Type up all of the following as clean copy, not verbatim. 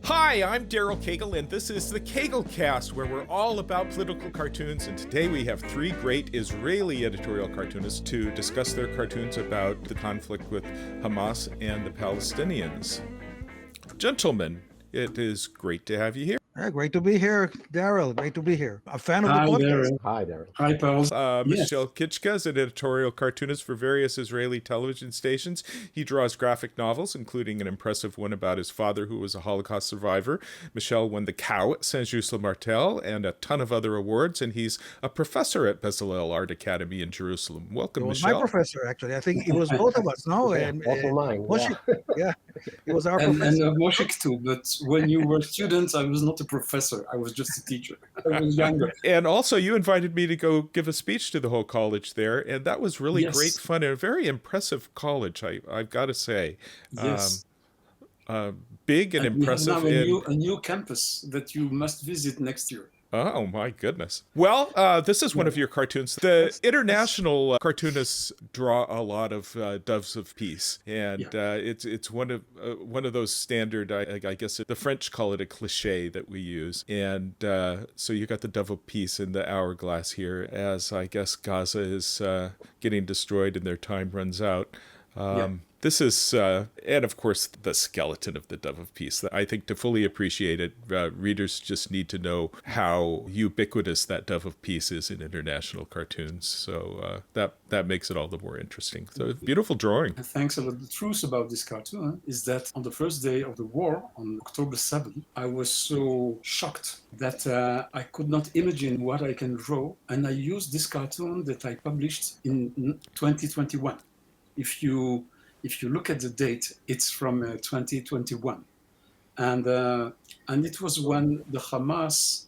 Hi, I'm Daryl Cagle, and this is the Caglecast, where we're all about political cartoons. And today we have three great Israeli editorial cartoonists to discuss their cartoons about the conflict with Hamas and the Palestinians. Gentlemen, it is great to have you here. Yeah, great to be here, Daryl. Great to be here. A fan of the podcast. Daryl. Hi, Daryl. Hi, pals. Michel Kichka is an editorial cartoonist for various Israeli television stations. He draws graphic novels, including an impressive one about his father, who was a Holocaust survivor. Michel won the Cow at Saint-Just-le-Martel and a ton of other awards, and he's a professor at Bezalel Art Academy in Jerusalem. Welcome, Michel. Michel. My professor, actually. I think it was both of us, no? Also mine. Moshik, yeah. It was our and professor. Moshik too, but when you were students, I was not a professor. I was just a teacher. I was younger. And also, you invited me to go give a speech to the whole college there, and that was really great fun and a very impressive college, I've got to say. Yes. Big and impressive. We have now a new campus that you must visit next year. Oh, my goodness. Well, this is one of your cartoons. The international cartoonists draw a lot of doves of peace, and it's one of those standard, I guess the French call it a cliche that we use. And so you got the dove of peace in the hourglass here, as I guess Gaza is getting destroyed and their time runs out. This is, and of course, the skeleton of the Dove of Peace. I think to fully appreciate it, readers just need to know how ubiquitous that Dove of Peace is in international cartoons. So that makes it all the more interesting. So beautiful drawing. Thanks a lot. The truth about this cartoon is that on the first day of the war, on October 7th, I was so shocked that I could not imagine what I can draw. And I used this cartoon that I published in 2021. If you look at the date, it's from 2021, and it was when the Hamas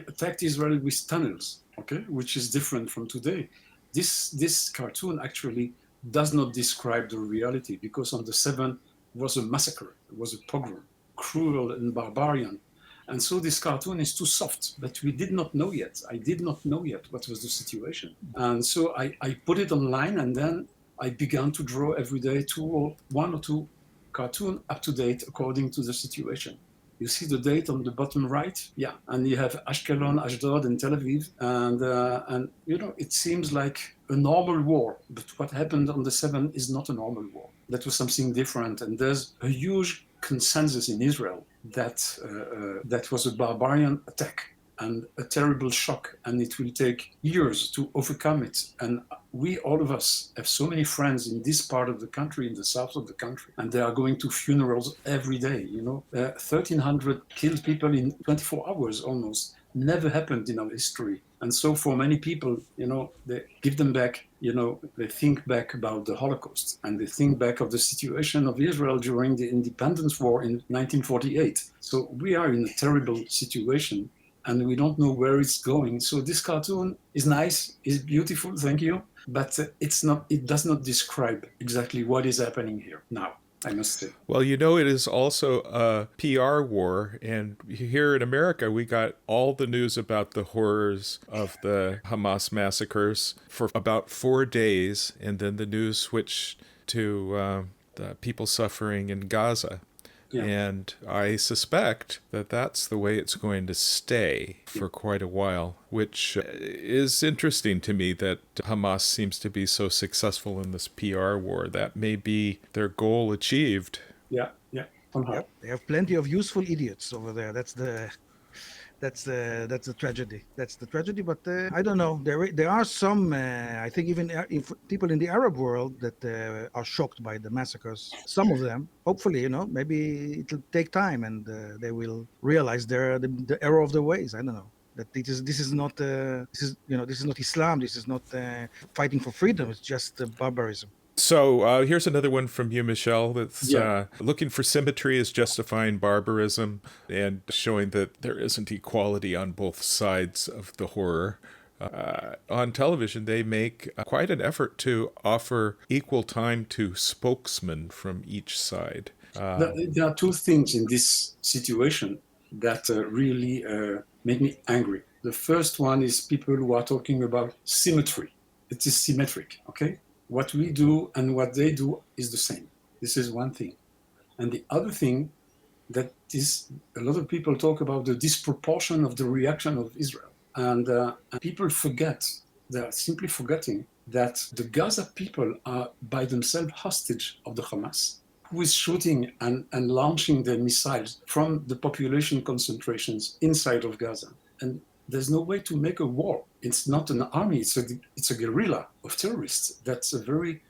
attacked Israel with tunnels, which is different from today. This cartoon actually does not describe the reality, because on the 7th was a massacre, it was a pogrom, cruel and barbarian, and so this cartoon is too soft. But we did not know yet. I did not know yet what was the situation, and so I put it online, and then I began to draw every day one or two cartoons up to date according to the situation. You see the date on the bottom right? Yeah. And you have Ashkelon, Ashdod, and Tel Aviv. And it seems like a normal war. But what happened on the 7th is not a normal war. That was something different. And there's a huge consensus in Israel that that was a barbarian attack and a terrible shock, and it will take years to overcome it. And we, all of us, have so many friends in this part of the country, in the south of the country, and they are going to funerals every day. 1,300 killed people in 24 hours almost. Never happened in our history. And so for many people, they give them back, they think back about the Holocaust, and they think back of the situation of Israel during the independence war in 1948. So we are in a terrible situation, and we don't know where it's going. So this cartoon is nice, is beautiful, thank you, but it does not describe exactly what is happening here now, I must say. Well, it is also a PR war, and here in America, we got all the news about the horrors of the Hamas massacres for about 4 days, and then the news switched to the people suffering in Gaza. Yeah. And I suspect that that's the way it's going to stay for quite a while, which is interesting to me that Hamas seems to be so successful in this PR war. That may be their goal achieved. Yeah. Yep. They have plenty of useful idiots over there. That's the tragedy. That's the tragedy. But I don't know. There are some, I think, even people in the Arab world that are shocked by the massacres. Some of them, hopefully, maybe it'll take time, and they will realize the error of their ways. I don't know. That this is not Islam. This is not fighting for freedom. It's just barbarism. So here's another one from you, Michel, that's looking for symmetry is justifying barbarism and showing that there isn't equality on both sides of the horror. On television, they make quite an effort to offer equal time to spokesmen from each side. There are two things in this situation that really make me angry. The first one is people who are talking about symmetry. It is symmetric, okay? What we do and what they do is the same. This is one thing. And the other thing, that a lot of people talk about the disproportion of the reaction of Israel. And people forget, they are simply forgetting that the Gaza people are by themselves hostage of the Hamas, who is shooting and launching their missiles from the population concentrations inside of Gaza. And there's no way to make a war. It's not an army, it's a guerrilla of terrorists. That's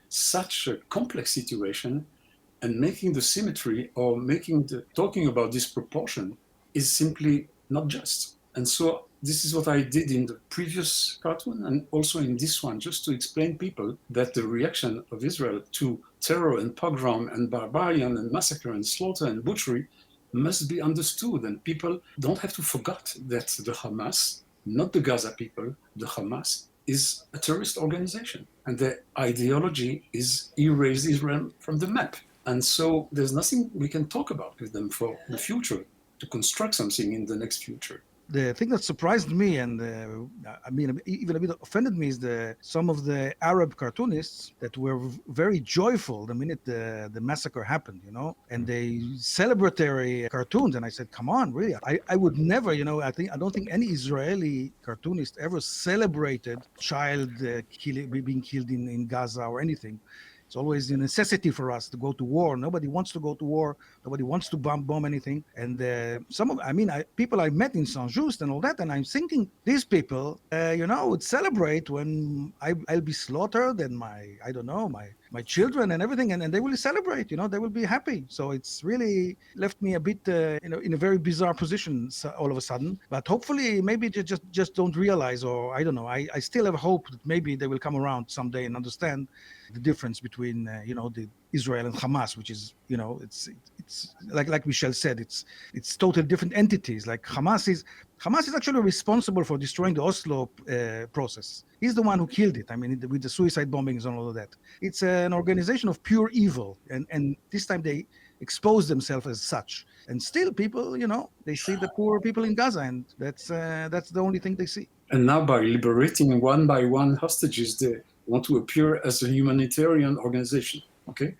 such a complex situation. And making the symmetry or talking about disproportion is simply not just. And so this is what I did in the previous cartoon and also in this one, just to explain people that the reaction of Israel to terror and pogrom and barbarian and massacre and slaughter and butchery must be understood. And people don't have to forget that the Hamas, not the Gaza people, the Hamas is a terrorist organization. And their ideology is erase Israel from the map. And so there's nothing we can talk about with them for the future, to construct something in the next future. The thing that surprised me and even a bit offended me is some of the Arab cartoonists that were very joyful the minute the massacre happened, and they celebratory cartoons. And I said, come on, really? I would never, I don't think any Israeli cartoonist ever celebrated child being killed in Gaza or anything. It's always a necessity for us to go to war. Nobody wants to go to war. Nobody wants to bomb anything. And people I met in Saint-Just and all that, and I'm thinking these people, would celebrate when I'll be slaughtered and my children and everything, and they will celebrate. They will be happy. So it's really left me a bit, in a very bizarre position all of a sudden. But hopefully, maybe they just don't realize, or I don't know. I still have hope that maybe they will come around someday and understand the difference between the Israel and Hamas, which is it's like Michel said, it's totally different entities. Like Hamas is actually responsible for destroying the Oslo process. He's the one who killed it. With the suicide bombings and all of that. It's an organization of pure evil, and this time they expose themselves as such. And still, people, they see the poor people in Gaza, and that's the only thing they see. And now, by liberating one by one hostages, they want to appear as a humanitarian organization. Okay.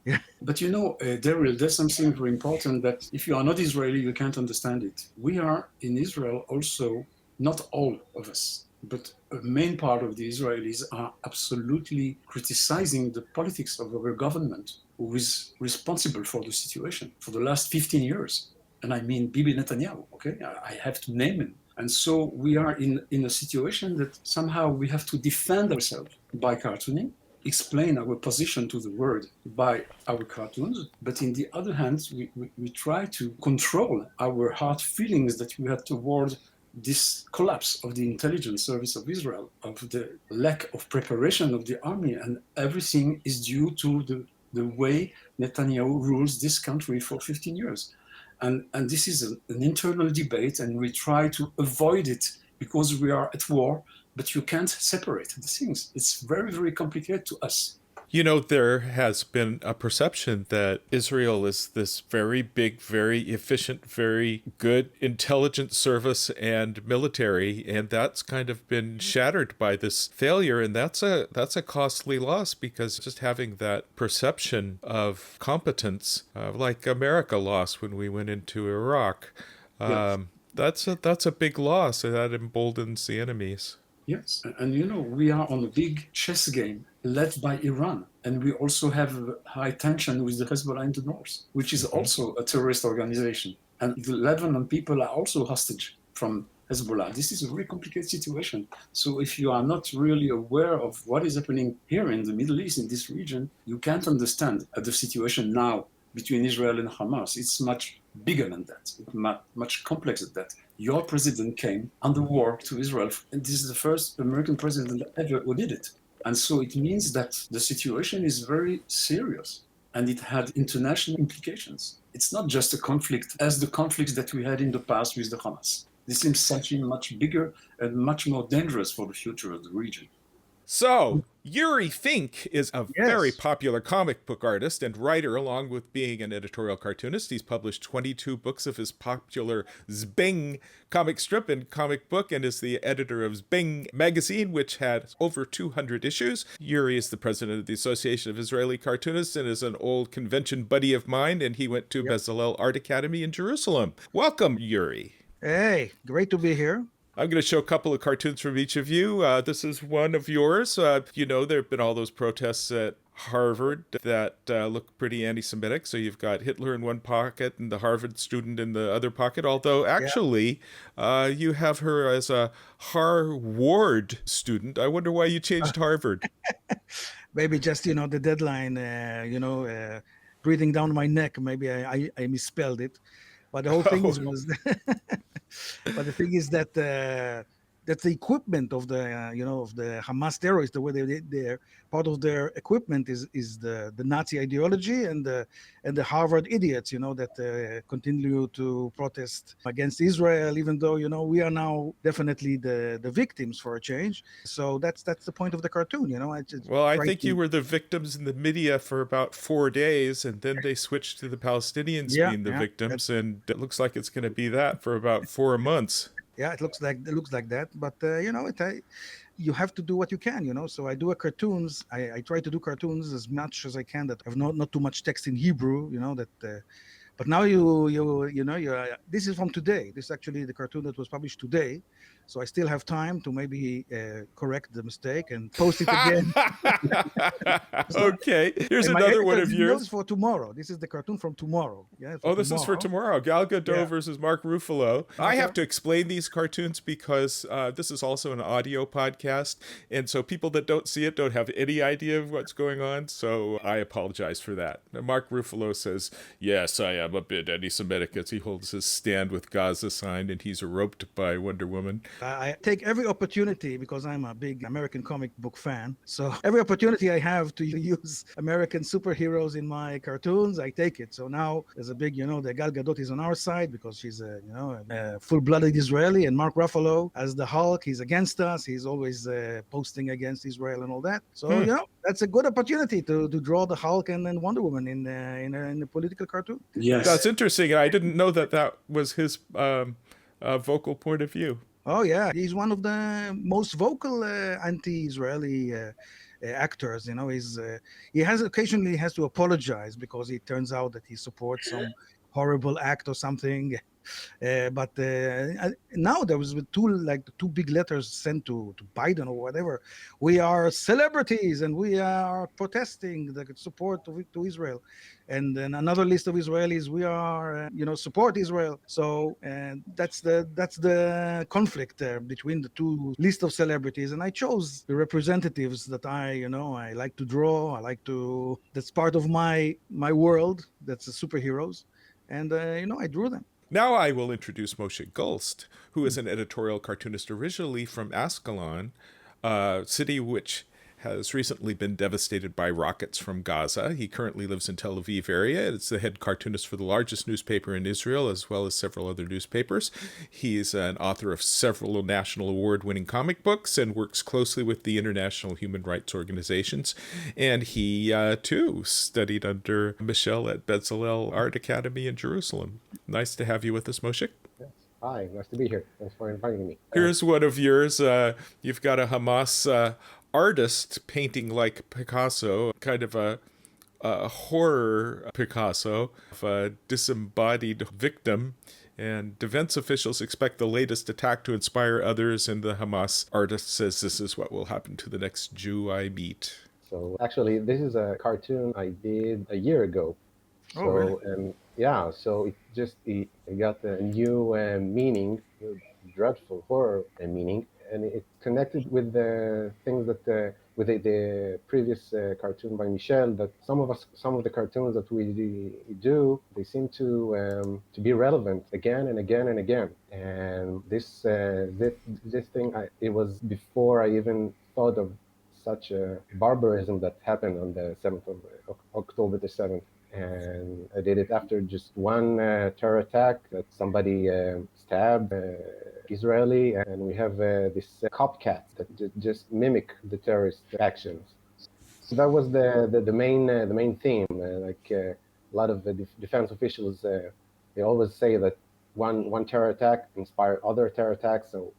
Yeah. But Daryl, there's something very important that if you are not Israeli, you can't understand it. We are in Israel also, not all of us, but a main part of the Israelis are absolutely criticizing the politics of our government, who is responsible for the situation for the last 15 years. And I mean Bibi Netanyahu, okay? I have to name him. And so we are in a situation that somehow we have to defend ourselves by cartooning, explain our position to the world by our cartoons. But in the other hand, we try to control our hard feelings that we had toward this collapse of the intelligence service of Israel, of the lack of preparation of the army, and everything is due to the way Netanyahu rules this country for 15 years. And this is an internal debate, and we try to avoid it because we are at war, but you can't separate the things. It's very, very complicated to us. There has been a perception that Israel is this very big, very efficient, very good intelligence service and military, and that's kind of been shattered by this failure, and that's a costly loss, because just having that perception of competence, like America lost when we went into Iraq, Yes. That's a big loss, and that emboldens the enemies. Yes, and we are on a big chess game led by Iran, and we also have high tension with the Hezbollah in the north, which is also a terrorist organization. And the Lebanon people are also hostage from Hezbollah. This is a very complicated situation. So if you are not really aware of what is happening here in the Middle East, in this region, you can't understand the situation now between Israel and Hamas. It's much bigger than that, much complex than that. Your president came under war to Israel, and this is the first American president ever who did it. And so it means that the situation is very serious, and it had international implications. It's not just a conflict as the conflicts that we had in the past with the Hamas. This seems something much bigger and much more dangerous for the future of the region. So, Uri Fink is a very Yes. popular comic book artist and writer, along with being an editorial cartoonist. He's published 22 books of his popular Zbing comic strip and comic book, and is the editor of Zbing magazine, which had over 200 issues. Uri is the president of the Association of Israeli Cartoonists and is an old convention buddy of mine, and he went to Bezalel Art Academy in Jerusalem. Welcome, Uri. Hey, great to be here. I'm going to show a couple of cartoons from each of you. This is one of yours. You know, there have been all those protests at Harvard that look pretty anti-Semitic. So you've got Hitler in one pocket and the Harvard student in the other pocket. Although actually, you have her as a Harvard student. I wonder why you changed Harvard. Maybe just, the deadline, breathing down my neck. Maybe I misspelled it. But the whole thing but the thing is that that the equipment of the of the Hamas terrorists, the way they're part of their equipment is the Nazi ideology and the Harvard idiots, that continue to protest against Israel, even though we are now definitely the victims for a change. So that's the point of the cartoon. I think you were the victims in the media for about 4 days, and then they switched to the Palestinians being the victims, and it looks like it's going to be that for about 4 months. Yeah, it looks like that, but you have to do what you can, So I do cartoons. I try to do cartoons as much as I can that have not too much text in Hebrew, But now this is from today. This is actually the cartoon that was published today. So I still have time to maybe correct the mistake and post it again. Okay, here's another one of yours. This is for tomorrow. This is the cartoon from tomorrow. This is for tomorrow. Gadot versus Mark Ruffalo. Okay. I have to explain these cartoons because this is also an audio podcast, and so people that don't see it don't have any idea of what's going on. So I apologize for that. Mark Ruffalo says, "Yes, I am a bit anti-Semitic," as he holds his stand with Gaza sign, and he's roped by Wonder Woman. I take every opportunity, because I'm a big American comic book fan. So every opportunity I have to use American superheroes in my cartoons, I take it. So now there's a big, the Gadot is on our side because she's a full-blooded Israeli, and Mark Ruffalo as the Hulk, he's against us. He's always posting against Israel and all that. So that's a good opportunity to draw the Hulk and then Wonder Woman in a political cartoon. Yes, that's interesting. I didn't know that was his vocal point of view. Oh yeah, he's one of the most vocal anti-Israeli actors. He occasionally has to apologize because it turns out that he supports some horrible act or something. But now there was two big letters sent to Biden or whatever. We are celebrities and we are protesting the support to Israel. And then another list of Israelis, we are, support Israel. So that's the conflict between the two list of celebrities. And I chose the representatives that I like to draw. That's part of my world. That's the superheroes. And, I drew them. Now I will introduce Moshik Gulst, who is an editorial cartoonist originally from Ascalon, a city which has recently been devastated by rockets from Gaza. He currently lives in Tel Aviv area. It's the head cartoonist for the largest newspaper in Israel, as well as several other newspapers. He's an author of several national award-winning comic books and works closely with the international human rights organizations. And he, too, studied under Michel at Bezalel Art Academy in Jerusalem. Nice to have you with us, Moshik. Yes. Hi, nice to be here. Thanks for inviting me. Here's one of yours. You've got a Hamas artist painting like Picasso, kind of a horror Picasso of a disembodied victim. And defense officials expect the latest attack to inspire others, and the Hamas artist says this is what will happen to the next Jew I meet. So actually, this is a cartoon I did a year ago. Oh, really? So it got a new meaning, dreadful horror meaning. And it connected with the things that with the previous cartoon by Michel. That some of the cartoons that we do, they seem to be relevant again and again and again. And this thing, it was before I even thought of such a barbarism that happened on the 7th of October the 7th. And I did it after just one terror attack that somebody stabbed Israeli, and we have this copycat that just mimic the terrorist actions. So that was the main theme. A lot of the defense officials, they always say that one terror attack inspired other terror attacks. So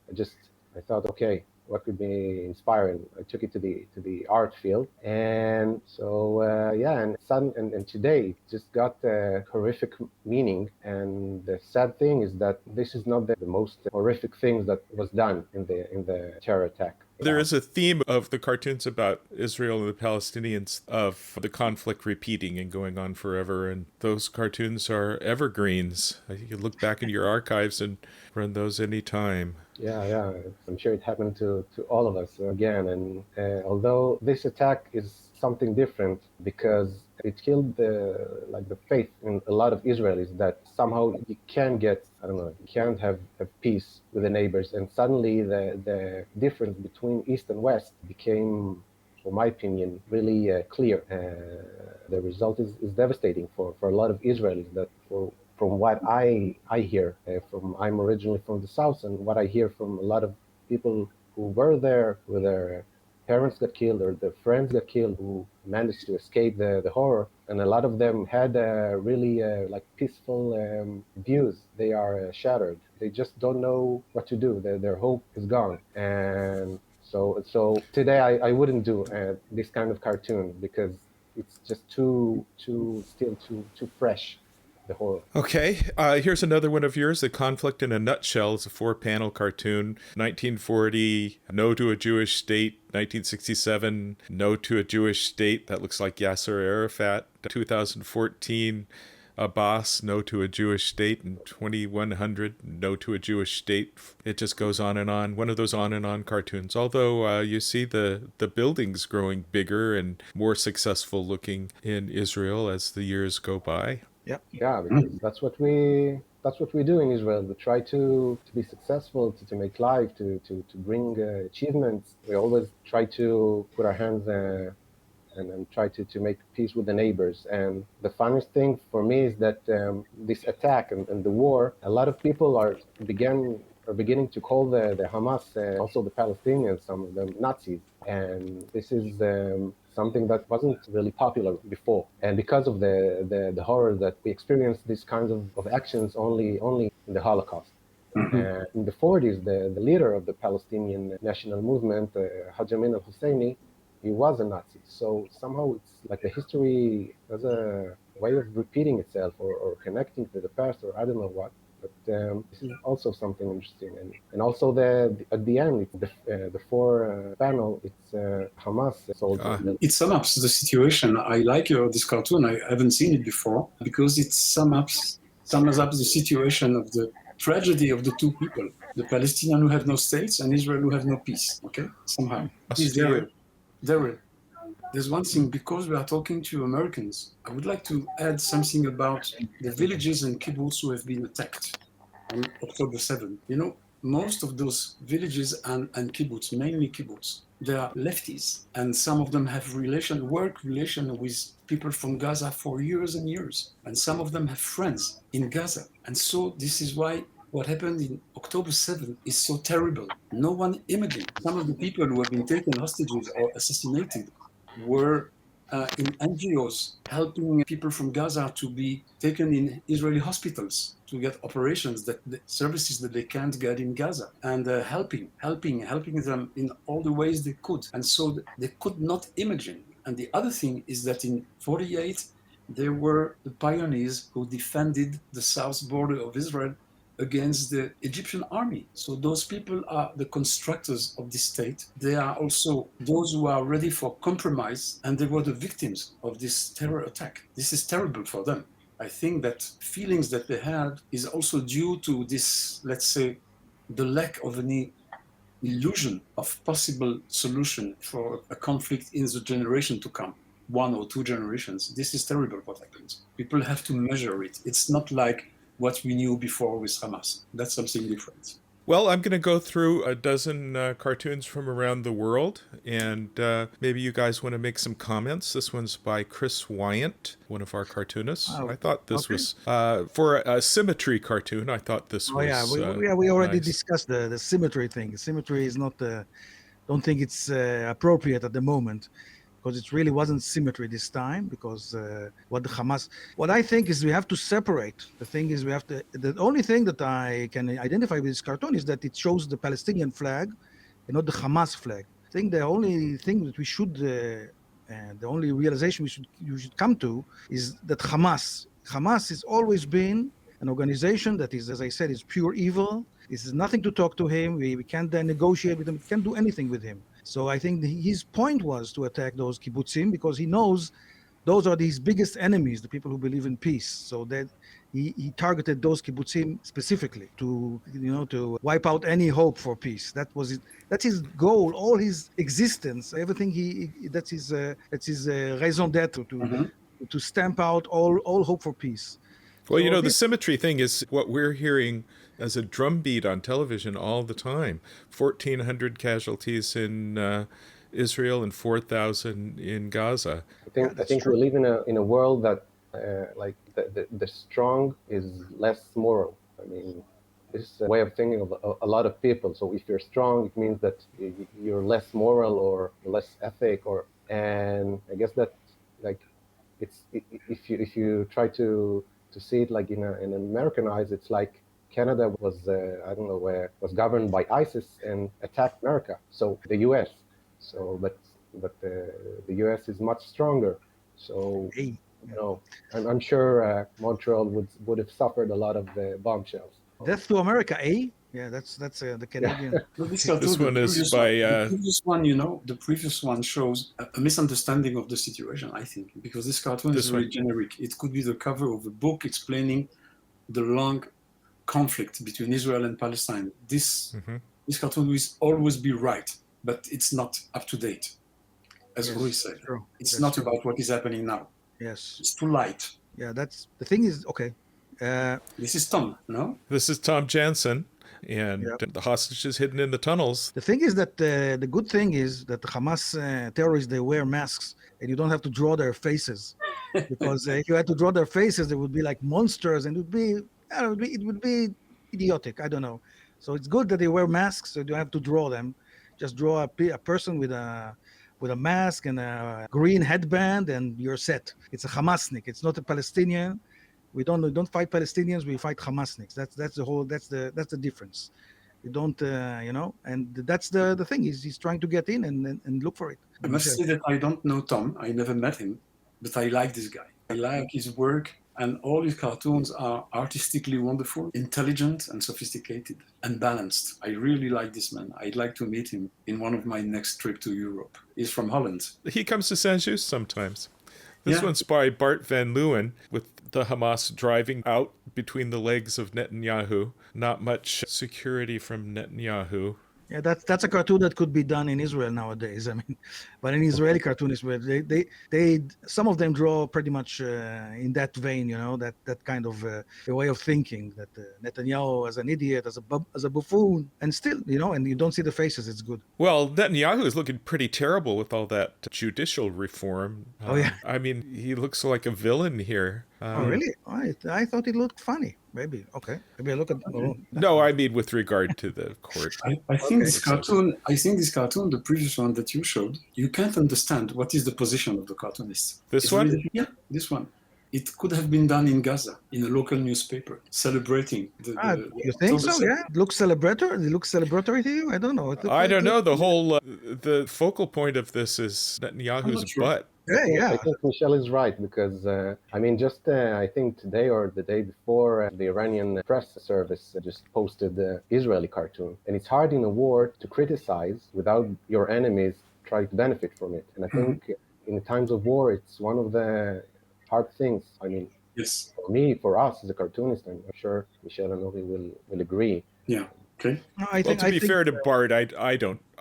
I thought, okay, what could be inspiring? I took it to the art field, and so and today it just got a horrific meaning. And the sad thing is that this is not the most horrific things that was done in the terror attack. There is a theme of the cartoons about Israel and the Palestinians of the conflict repeating and going on forever, and those cartoons are evergreens. You can look back in your archives and run those any time. Yeah, I'm sure it happened to all of us again. And although this attack is something different because it killed the faith in a lot of Israelis that somehow you can get, you can't have peace with the neighbors. And suddenly the difference between East and West became, for my opinion, really clear. The result is devastating for a lot of Israelis that from what I hear, I'm originally from the South, and what I hear from a lot of people who were there, where their parents got killed or their friends got killed, who managed to escape the horror, and a lot of them had really peaceful views. They are shattered. They just don't know what to do. Their hope is gone, and so today I wouldn't do this kind of cartoon because it's just too fresh. The horror. Okay, here's another one of yours. The Conflict in a Nutshell is a 4-panel cartoon. 1940, No to a Jewish State. 1967, No to a Jewish State. That looks like Yasser Arafat. 2014, Abbas, No to a Jewish State. And 2100, No to a Jewish State. It just goes on and on. One of those on and on cartoons. Although you see the buildings growing bigger and more successful looking in Israel as the years go by. Yeah, because that's what we do in Israel. We try to be successful, to make life, to bring achievements. We always try to put our hands and try to make peace with the neighbors. And the funniest thing for me is that this attack and the war, a lot of people are beginning to call the Hamas, also the Palestinians, some of them Nazis. And this is something that wasn't really popular before. And because of the horror that we experienced, these kinds of actions only in the Holocaust. In the 40s, the leader of the Palestinian national movement, Hajj Amin al-Husseini, he was a Nazi. So somehow it's like the history has a way of repeating itself or connecting to the past, or I don't know what. But this is also something interesting, and also at the end, the 4 panel, it's Hamas soldiers. It sums up the situation. I like this cartoon. I haven't seen it before because it sums up the situation of the tragedy of the two people: the Palestinians who have no states and Israel who have no peace. Okay, somehow. Please, Daryl. There's one thing, because we are talking to Americans, I would like to add something about the villages and kibbutz who have been attacked on October 7th. You know, most of those villages and kibbutz, mainly kibbutz, they are lefties, and some of them have work relation with people from Gaza for years and years, and some of them have friends in Gaza. And so this is why what happened in October 7th is so terrible. No one imagined. Some of the people who have been taken hostages or assassinated were in NGOs helping people from Gaza to be taken in Israeli hospitals to get operations, the services that they can't get in Gaza, and helping them in all the ways they could. And so they could not imagine. And the other thing is that in 48, there were the pioneers who defended the south border of Israel against the Egyptian army. So those people are the constructors of this state. They are also those who are ready for compromise, and they were the victims of this terror attack. This is terrible for them. I think that feelings that they had is also due to this, let's say, the lack of any illusion of possible solution for a conflict in the generation to come, 1 or 2 generations. This is terrible what happens. People have to measure it. It's not like what we knew before with Hamas. That's something different. Well, I'm going to go through a dozen cartoons from around the world, and maybe you guys want to make some comments. This one's by Chris Weyant, one of our cartoonists. Oh, I thought this okay. was, for a symmetry cartoon, I thought this Oh was yeah, we already nice. discussed the symmetry thing. Symmetry is not. Don't think it's appropriate at the moment, because it really wasn't symmetry this time. Because what I think is we have to separate. The thing is we have to. The only thing that I can identify with this cartoon is that it shows the Palestinian flag, and not the Hamas flag. I think the only thing that we should, the only realization you should come to is that Hamas has always been an organization that is, as I said, is pure evil. There's nothing to talk to him. We can't negotiate with him. We can't do anything with him. So I think his point was to attack those kibbutzim because he knows those are his biggest enemies, the people who believe in peace. So that he targeted those kibbutzim specifically to wipe out any hope for peace. That's his goal, all his existence, everything that's his raison d'être to stamp out all hope for peace. Well, so, the symmetry thing is what we're hearing as a drumbeat on television all the time. 1,400 casualties in Israel and 4,000 in Gaza. I think we live in a world that like the strong is less moral. I mean, this is a way of thinking of a lot of people. So if you're strong, it means that you're less moral or less ethic, and I guess that like if you try to see it like in American eyes, it's like Canada was was governed by ISIS and attacked America, so the U.S. So but the U.S. is much stronger. So I'm sure Montreal would have suffered a lot of bombshells. Death to America, eh? Yeah, that's the Canadian. This one is by the previous one. The previous one shows a misunderstanding of the situation, I think, because this cartoon is very generic. It could be the cover of a book explaining the long conflict between Israel and Palestine. This cartoon will always be right, but it's not up to date, as Uri said. True. It's not about what is happening now. Yes, it's too light. Yeah, that's the thing. Is okay. This is Tom, no? This is Tom Janssen. And the hostages hidden in the tunnels. The thing is that the good thing is that the Hamas terrorists, they wear masks and you don't have to draw their faces. Because if you had to draw their faces, they would be like monsters and it would be idiotic. I don't know. So it's good that they wear masks so you don't have to draw them. Just draw a person with a mask and a green headband and you're set. It's a Hamasnik. It's not a Palestinian. We don't fight Palestinians. We fight Hamasniks. That's the difference. We don't, and that's the thing. He's trying to get in and look for it. I must say that I don't know Tom. I never met him, but I like this guy. I like his work, and all his cartoons are artistically wonderful, intelligent, and sophisticated, and balanced. I really like this man. I'd like to meet him in one of my next trip to Europe. He's from Holland. He comes to Saint-Just sometimes. This one's by Bart van Leeuwen, with the Hamas driving out between the legs of Netanyahu. Not much security from Netanyahu. Yeah, that's a cartoon that could be done in Israel nowadays. I mean, but in Israeli cartoonists, where they some of them draw pretty much in that vein, that kind of a way of thinking, that Netanyahu as an idiot, as a buffoon, and still, and you don't see the faces. It's good. Well, Netanyahu is looking pretty terrible with all that judicial reform. Oh yeah. I mean, he looks like a villain here. Oh really? I thought it looked funny. Maybe I look at. No, I mean with regard to the court. I think this cartoon. The previous one that you showed, you can't understand what is the position of the cartoonist. This one? Really, yeah, this one. It could have been done in Gaza, in a local newspaper, celebrating you think so? Yeah, it looks celebratory. It looks celebratory to you? I don't know. I don't know. The whole the focal point of this is Netanyahu's butt. Yeah. I think Michel is right because, I think today or the day before, the Iranian press service just posted the Israeli cartoon. And it's hard in a war to criticize without your enemies trying to benefit from it. And I think in times of war, it's one of the hard things. I mean, yes. For us as a cartoonist, I'm sure Michel and Uri will agree. Yeah. Okay. No, to be fair to Bart,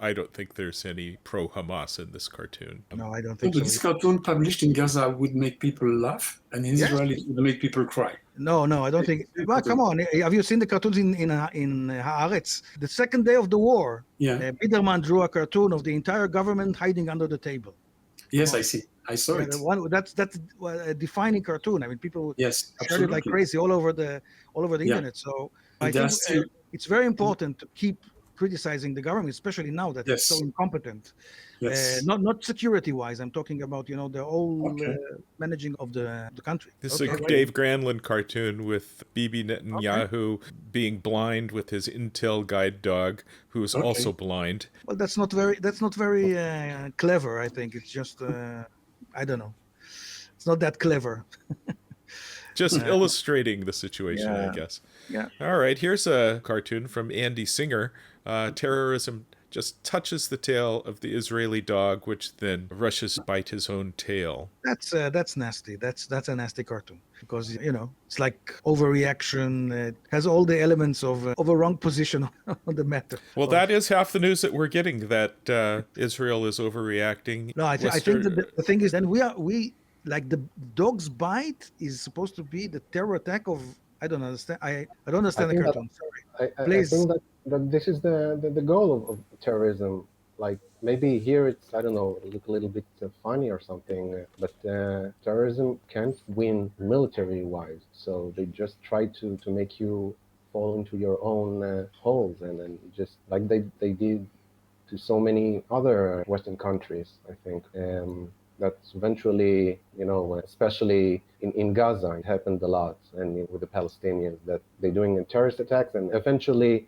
I don't think there's any pro-Hamas in this cartoon. No, I don't So think so. this cartoon published in Gaza would make people laugh, and in Yes. Israel it would make people cry. No, I don't think. Well, come on. Have you seen the cartoons in Haaretz? The second day of the war, Yeah. Biderman drew a cartoon of the entire government hiding under the table. Yes, I see. I saw it. That's a defining cartoon. I mean, people Yes, shared it like absolutely. crazy all over the internet. So I There are think still it's very important to keep criticizing the government, especially now that it's so Yes. incompetent. yes. Not security wise. I'm talking about the whole Okay. managing of the country. This is Okay, a right. Dave Granlund cartoon with Bibi Netanyahu being blind with his Intel guide dog, who is Okay. also blind. Well, that's not very clever. I think it's just I don't know. It's not that clever. Just illustrating the situation, I guess. Yeah. All right, here's a cartoon from Andy Singer. Terrorism just touches the tail of the Israeli dog, which then rushes to bite his own tail. That's nasty. That's a nasty cartoon because it's like overreaction. It has all the elements of a wrong position on the matter. Well, that is half the news that we're getting, that Israel is overreacting. No, I think that the thing is, then we like the dog's bite is supposed to be the terror attack of. I don't understand. I don't understand the think that- cartoon. Sorry. I Please. think that this is the goal of terrorism. Like maybe here it's, I don't know, look a little bit funny or something, but terrorism can't win military-wise. So they just try to make you fall into your own holes, and then just like they did to so many other Western countries, I think. That's eventually, especially in Gaza, it happened a lot, and with the Palestinians, that they're doing terrorist attacks, and eventually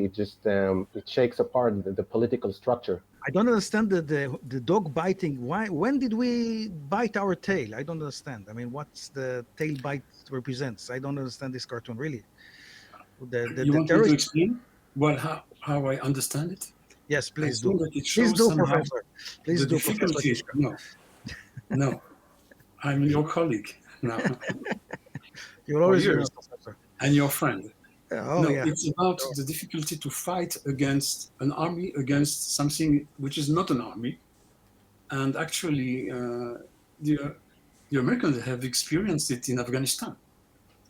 it just it shakes apart the political structure. I don't understand the dog biting. Why? When did we bite our tail? I don't understand. I mean, what's the tail bite represents? I don't understand this cartoon really. You want me to explain how I understand it? Yes, please I think do. that it Please shows do, somehow Professor. Please the do, Professor difficulty. Kichka. No, I'm your colleague now, You'll always years. be Professor. and your friend. Oh, No, yeah. it's about the difficulty to fight against an army, against something which is not an army. And actually, the Americans have experienced it in Afghanistan.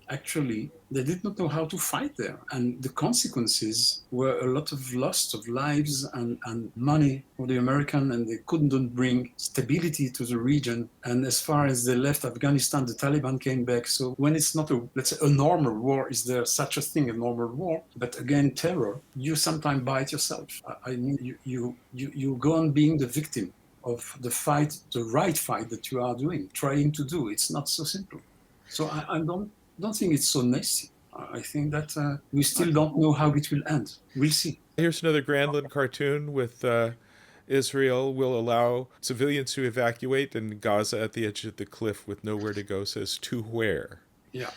Actually, they did not know how to fight there. And the consequences were a lot of loss of lives and money for the American, and they couldn't bring stability to the region. And as far as they left Afghanistan, the Taliban came back. So when it's not let's say a normal war, is there such a thing, a normal war? But again, terror, you sometimes bite yourself. I mean, you go on being the victim of the fight, the right fight that you are doing, trying to do. It's not so simple. So I don't think it's so nasty. I think that we still don't know how it will end. We'll see. Here's another Granlund cartoon with Israel will allow civilians to evacuate, and Gaza at the edge of the cliff with nowhere to go says to where. Yeah.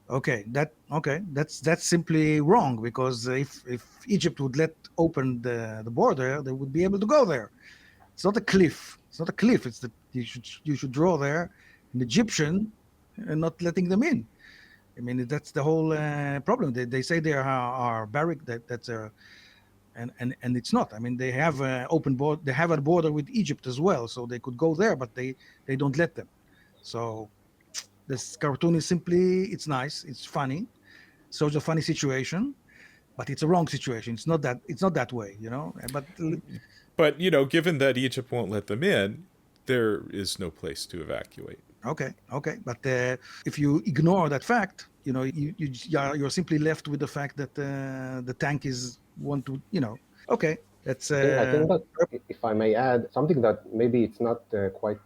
Okay, that's simply wrong, because if Egypt would let open the border, they would be able to go there. It's not a cliff. It's not a cliff. It's that you should draw there an Egyptian and not letting them in. I mean, that's the whole problem. They say they are barrack. That's a and it's not. I mean, they have open border. They have a border with Egypt as well, so they could go there, but they don't let them. So this cartoon is simply, it's nice, it's funny, so it's a funny situation, but it's a wrong situation. It's not that way, But given that Egypt won't let them in, there is no place to evacuate. Okay, but if you ignore that fact, you're simply left with the fact that the tank Okay, that's. I think that, if I may add, something that maybe it's not quite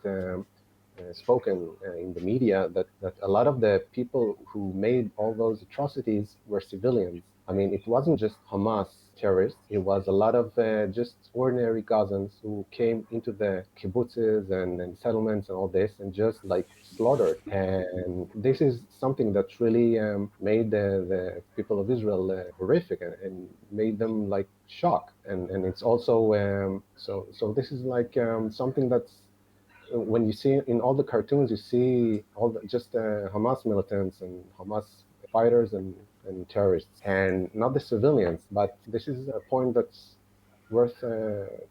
spoken in the media, that a lot of the people who made all those atrocities were civilians. I mean, it wasn't just Hamas terrorists. It was a lot of just ordinary Gazans who came into the kibbutzes and settlements and all this and just like slaughtered. And this is something that really made the people of Israel horrific and made them like shocked. And it's also so this is like something that's, when you see in all the cartoons, you see all just Hamas militants and Hamas fighters and terrorists, and not the civilians. But this is a point that's worth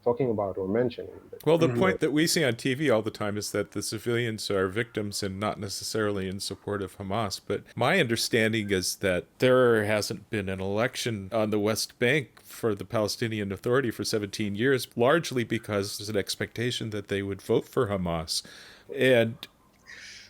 talking about or mentioning. Well, the point that we see on TV all the time is that the civilians are victims and not necessarily in support of Hamas. But my understanding is that there hasn't been an election on the West Bank for the Palestinian Authority for 17 years, largely because there's an expectation that they would vote for Hamas. And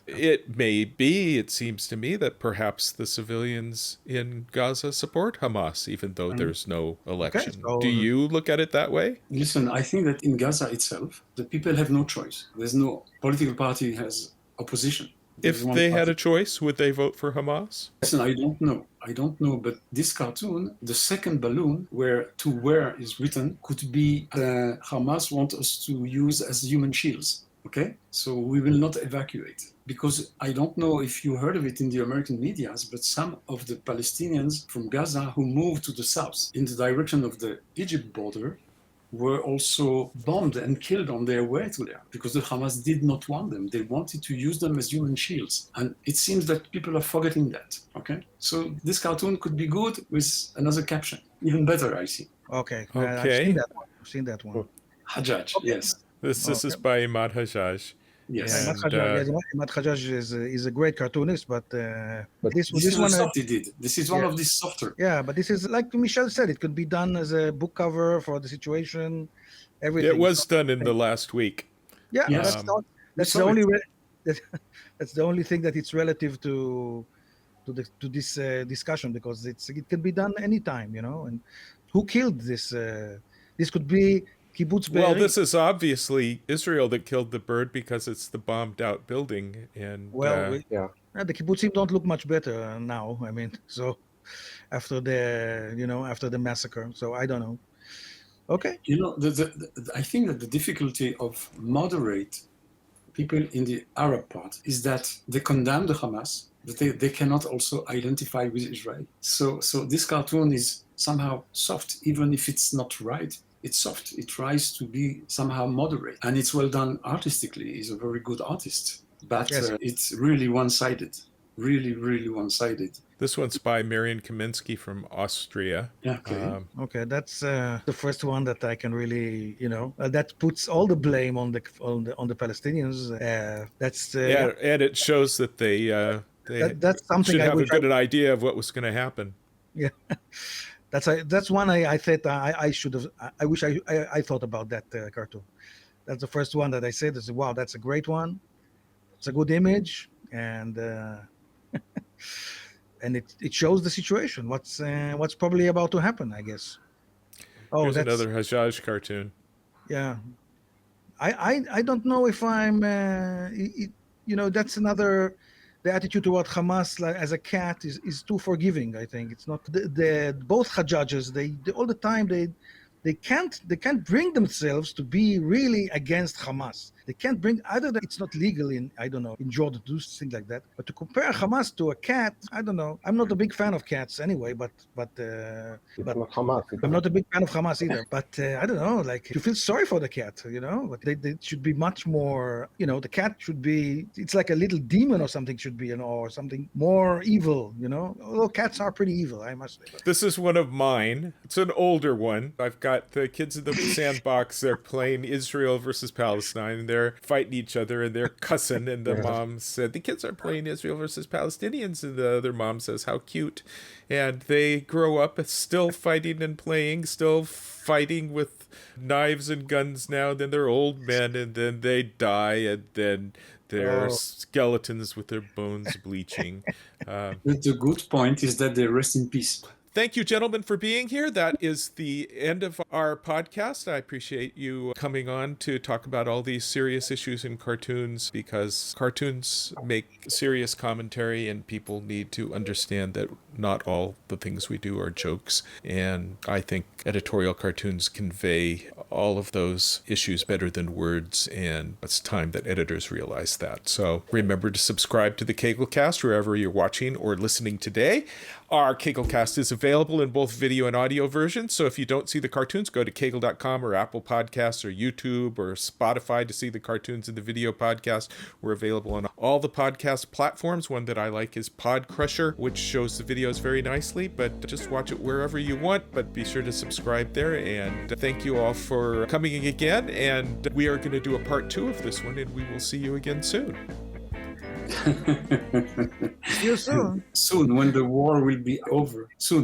it may be, it seems to me, that perhaps the civilians in Gaza support Hamas, even though there's no election. Okay, so do you look at it that way? Listen, I think that in Gaza itself, the people have no choice. There's no political party has opposition. If they had a choice, would they vote for Hamas? Listen, I don't know. But this cartoon, the second balloon where is written, could be Hamas want us to use as human shields. Okay, so we will not evacuate, because I don't know if you heard of it in the American medias, but some of the Palestinians from Gaza who moved to the south in the direction of the Egypt border were also bombed and killed on their way to there, because the Hamas did not want them. They wanted to use them as human shields. And it seems that people are forgetting that, okay? So this cartoon could be good with another caption, even better, I see. Okay. Okay. I've seen that one. Hajjaj, Okay. yes. This is by Emad Hajjaj. Yes. And, Emad Hajjaj is a great cartoonist, but This is one, what soft he did. This is one of these softer. yeah, but this is like Michel said, it could be done as a book cover for the situation. Everything. it was done in the last week. Yeah, Yes. that's the only that's the only thing that it's relative to this discussion, because it can be done anytime, And who killed this? This could be Kibbutz Be'eri. Well, this is obviously Israel that killed the bird because it's the bombed-out building. And the kibbutzim don't look much better now. I mean, so after the massacre. So I don't know. Okay. I think that the difficulty of moderate people in the Arab part is that they condemn the Hamas, but they cannot also identify with Israel. So this cartoon is somehow soft, even if it's not right. It's soft. It tries to be somehow moderate, and it's well done artistically. He's a very good artist, but it's really one-sided. Really, really one-sided. This one's by Marian Kamensky from Austria. Yeah. Okay. Okay, that's the first one that I can really, that puts all the blame on the Palestinians. And it shows that they that's something should I have a wish good idea of what was going to happen. Yeah. That's one I thought I should have. I wish I thought about that cartoon. That's the first one that I said. Wow, that's a great one. It's a good image, and and it shows the situation. What's probably about to happen, I guess. Oh, Here's that's another Hajjaj cartoon. Yeah, I don't know if I'm. That's another. The attitude toward Hamas as a cat is too forgiving. I think it's not. Both Hajjages, they all the time they can't bring themselves to be really against Hamas. They can't bring either that it's not legal in Jordan to do things like that. But to compare Hamas to a cat, I don't know. I'm not a big fan of cats anyway. But not Hamas. I'm not a big fan of Hamas either. But I don't know. Like you feel sorry for the cat, But they should be much more. The cat should be. It's like a little demon or something should be, or something more evil. Although cats are pretty evil, I must say. This is one of mine. It's an older one. I've got the kids in the sandbox. They're playing Israel versus Palestine. They're fighting each other and they're cussing. And the mom said, the kids are playing Israel versus Palestinians. And the other mom says, how cute. And they grow up still fighting and playing, still fighting with knives and guns now. Then they're old men and then they die. And then they're skeletons with their bones bleaching. But the good point is that they rest in peace. Thank you, gentlemen, for being here. That is the end of our podcast. I appreciate you coming on to talk about all these serious issues in cartoons, because cartoons make serious commentary and people need to understand that not all the things we do are jokes. And I think editorial cartoons convey all of those issues better than words, and it's time that editors realize that. So remember to subscribe to the Caglecast wherever you're watching or listening today. Our Caglecast is available in both video and audio versions, so if you don't see the cartoons, go to cagle.com or Apple Podcasts or YouTube or Spotify to see the cartoons in the video podcast. We're available on all the podcast platforms. One that I like is Podcrusher, which shows the videos very nicely, but just watch it wherever you want, but be sure to subscribe there. And thank you all for coming in again, and we are going to do a part 2 of this one, and we will see you again soon. See you soon. Soon, when the war will be over. Soon.